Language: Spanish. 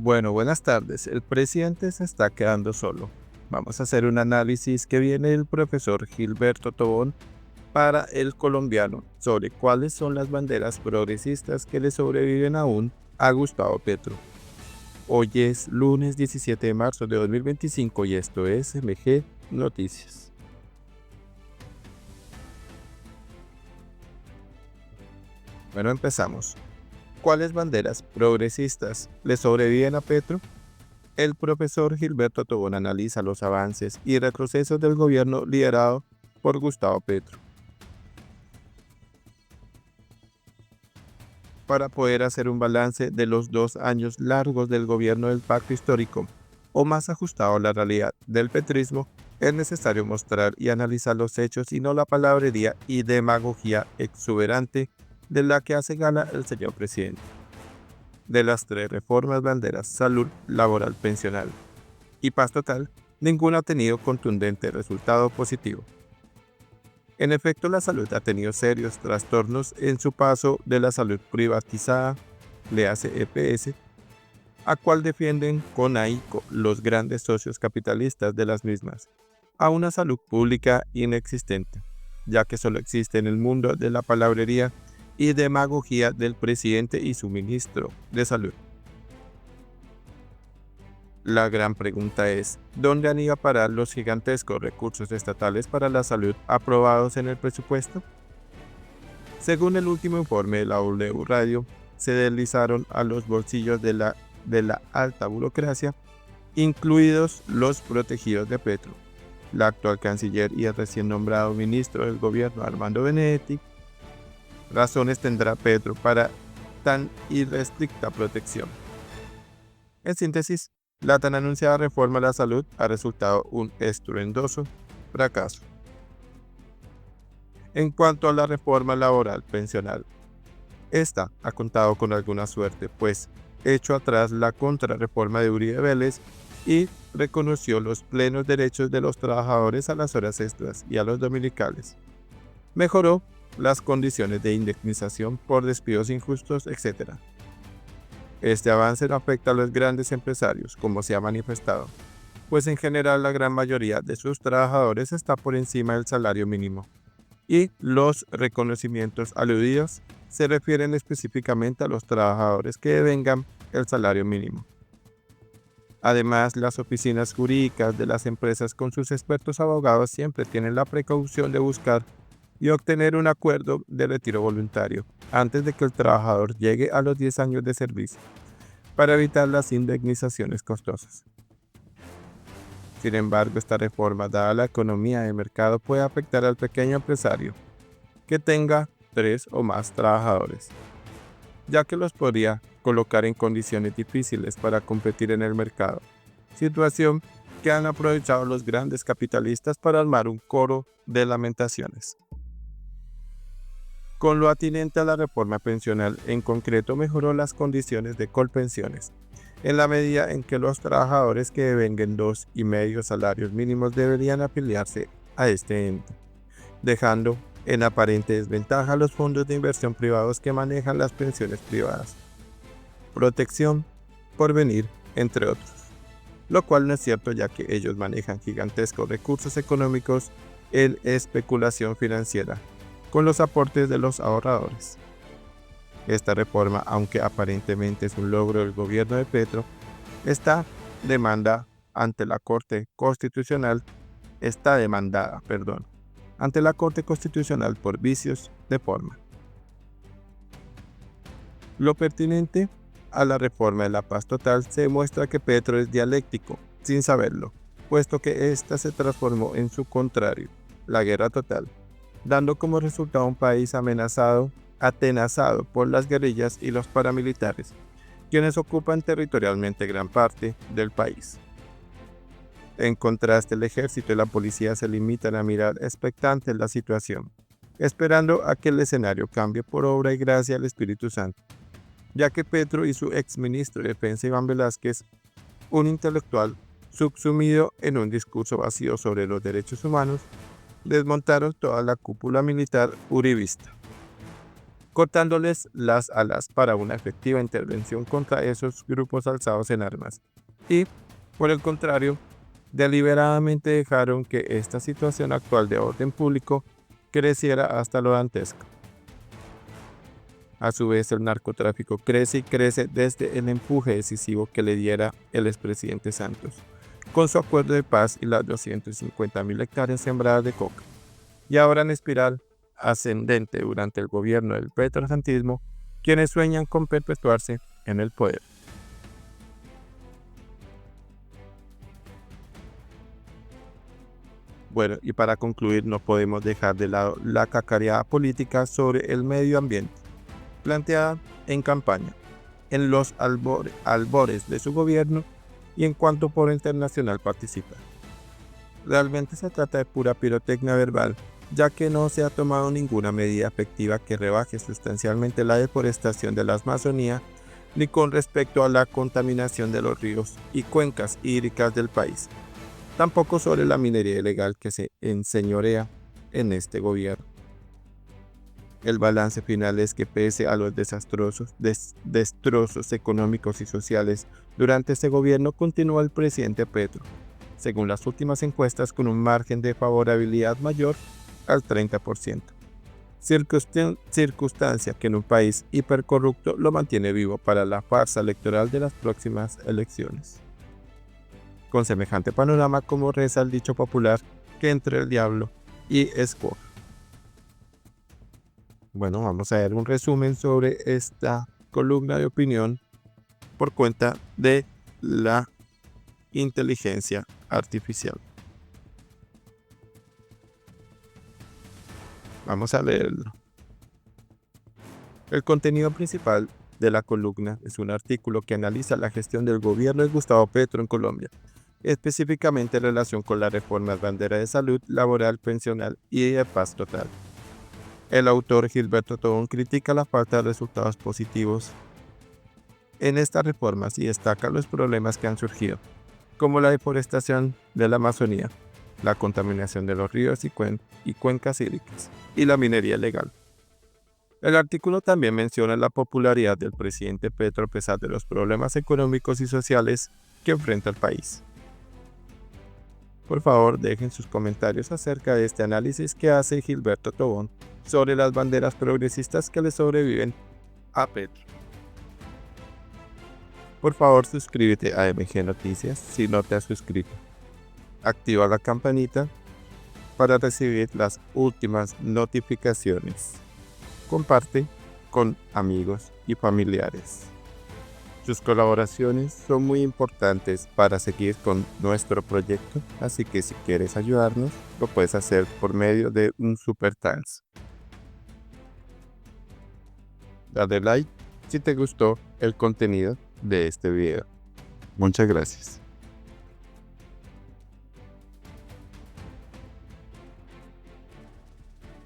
Bueno, buenas tardes. El presidente se está quedando solo. Vamos a hacer un análisis que viene el profesor Gilberto Tobón para el colombiano sobre cuáles son las banderas progresistas que le sobreviven aún a Gustavo Petro. Hoy es lunes 17 de marzo de 2025 y esto es MG Noticias. Bueno, empezamos. ¿Cuáles banderas progresistas le sobreviven a Petro? El profesor Gilberto Tobón analiza los avances y retrocesos del gobierno liderado por Gustavo Petro. Para poder hacer un balance de los 2 años largos del gobierno del pacto histórico, o más ajustado a la realidad del petrismo, es necesario mostrar y analizar los hechos y no la palabrería y demagogia exuberante de la que hace gala el señor presidente. De las 3 reformas banderas, salud, laboral, pensional y paz total, ninguna ha tenido contundente resultado positivo. En efecto, la salud ha tenido serios trastornos en su paso de la salud privatizada, le hace EPS, a cual defienden con ahínco los grandes socios capitalistas de las mismas, a una salud pública inexistente, ya que solo existe en el mundo de la palabrería y demagogia del presidente y su ministro de salud. La gran pregunta es, ¿dónde han ido a parar los gigantescos recursos estatales para la salud aprobados en el presupuesto? Según el último informe de la W Radio, se deslizaron a los bolsillos de la alta burocracia, incluidos los protegidos de Petro, la actual canciller y el recién nombrado ministro del gobierno Armando Benedetti. Razones tendrá Petro para tan irrestricta protección. En síntesis, la tan anunciada reforma a la salud ha resultado un estruendoso fracaso. En cuanto a la reforma laboral pensional, esta ha contado con alguna suerte, pues echó atrás la contrarreforma de Uribe Vélez y reconoció los plenos derechos de los trabajadores a las horas extras y a los dominicales. Mejoró las condiciones de indemnización por despidos injustos, etc. Este avance no afecta a los grandes empresarios, como se ha manifestado, pues en general la gran mayoría de sus trabajadores está por encima del salario mínimo, y los reconocimientos aludidos se refieren específicamente a los trabajadores que devengan el salario mínimo. Además, las oficinas jurídicas de las empresas con sus expertos abogados siempre tienen la precaución de buscar y obtener un acuerdo de retiro voluntario antes de que el trabajador llegue a los 10 años de servicio, para evitar las indemnizaciones costosas. Sin embargo, esta reforma, dada la economía de mercado, puede afectar al pequeño empresario que tenga 3 o más trabajadores, ya que los podría colocar en condiciones difíciles para competir en el mercado, situación que han aprovechado los grandes capitalistas para armar un coro de lamentaciones. Con lo atinente a la reforma pensional, en concreto mejoró las condiciones de Colpensiones, en la medida en que los trabajadores que devenguen 2,5 salarios mínimos deberían afiliarse a este ente, dejando en aparente desventaja a los fondos de inversión privados que manejan las pensiones privadas, Protección, Porvenir, entre otros, lo cual no es cierto, ya que ellos manejan gigantescos recursos económicos en especulación financiera con los aportes de los ahorradores. Esta reforma, aunque aparentemente es un logro del gobierno de Petro, está demandada ante la Corte Constitucional por vicios de forma. Lo pertinente a la reforma de la paz total se demuestra que Petro es dialéctico, sin saberlo, puesto que ésta se transformó en su contrario, la guerra total, dando como resultado un país atenazado por las guerrillas y los paramilitares, quienes ocupan territorialmente gran parte del país. En contraste, el ejército y la policía se limitan a mirar expectantes la situación, esperando a que el escenario cambie por obra y gracia del Espíritu Santo, ya que Petro y su exministro de Defensa Iván Velázquez, un intelectual subsumido en un discurso vacío sobre los derechos humanos, desmontaron toda la cúpula militar uribista. cortándoles las alas para una efectiva intervención contra esos grupos alzados en armas. Y, por el contrario, deliberadamente dejaron que esta situación actual de orden público creciera hasta lo dantesco. A su vez, el narcotráfico crece y crece desde el empuje decisivo que le diera el expresidente Santos, con su acuerdo de paz y las 250.000 hectáreas sembradas de coca. Y ahora en espiral ascendente durante el gobierno del petrosantismo, quienes sueñan con perpetuarse en el poder. Bueno, y para concluir, no podemos dejar de lado la cacareada política sobre el medio ambiente, planteada en campaña, en los albores de su gobierno y en cuanto Foro Internacional participa. Realmente se trata de pura pirotecnia verbal, ya que no se ha tomado ninguna medida efectiva que rebaje sustancialmente la deforestación de la Amazonía, ni con respecto a la contaminación de los ríos y cuencas hídricas del país. Tampoco sobre la minería ilegal que se enseñorea en este gobierno. El balance final es que pese a los destrozos económicos y sociales durante este gobierno, continúa el presidente Petro, según las últimas encuestas, con un margen de favorabilidad mayor al 30%. Circunstancia que en un país hipercorrupto lo mantiene vivo para la farsa electoral de las próximas elecciones. Con semejante panorama, como reza el dicho popular, que entre el diablo y escoja. Bueno, vamos a ver un resumen sobre esta columna de opinión por cuenta de la inteligencia artificial. Vamos a leerlo. El contenido principal de la columna es un artículo que analiza la gestión del gobierno de Gustavo Petro en Colombia, específicamente en relación con las reformas bandera de salud, laboral, pensional y de paz total. El autor Gilberto Tobón critica la falta de resultados positivos en estas reformas y destaca los problemas que han surgido, como la deforestación de la Amazonía, la contaminación de los ríos y cuencas hídricas, y la minería ilegal. El artículo también menciona la popularidad del presidente Petro a pesar de los problemas económicos y sociales que enfrenta el país. Por favor, dejen sus comentarios acerca de este análisis que hace Gilberto Tobón sobre las banderas progresistas que le sobreviven a Petro. Por favor, suscríbete a MG Noticias si no te has suscrito. Activa la campanita para recibir las últimas notificaciones. Comparte con amigos y familiares. Sus colaboraciones son muy importantes para seguir con nuestro proyecto, así que si quieres ayudarnos, lo puedes hacer por medio de un super thanks. Dale like si te gustó el contenido de este video. Muchas gracias.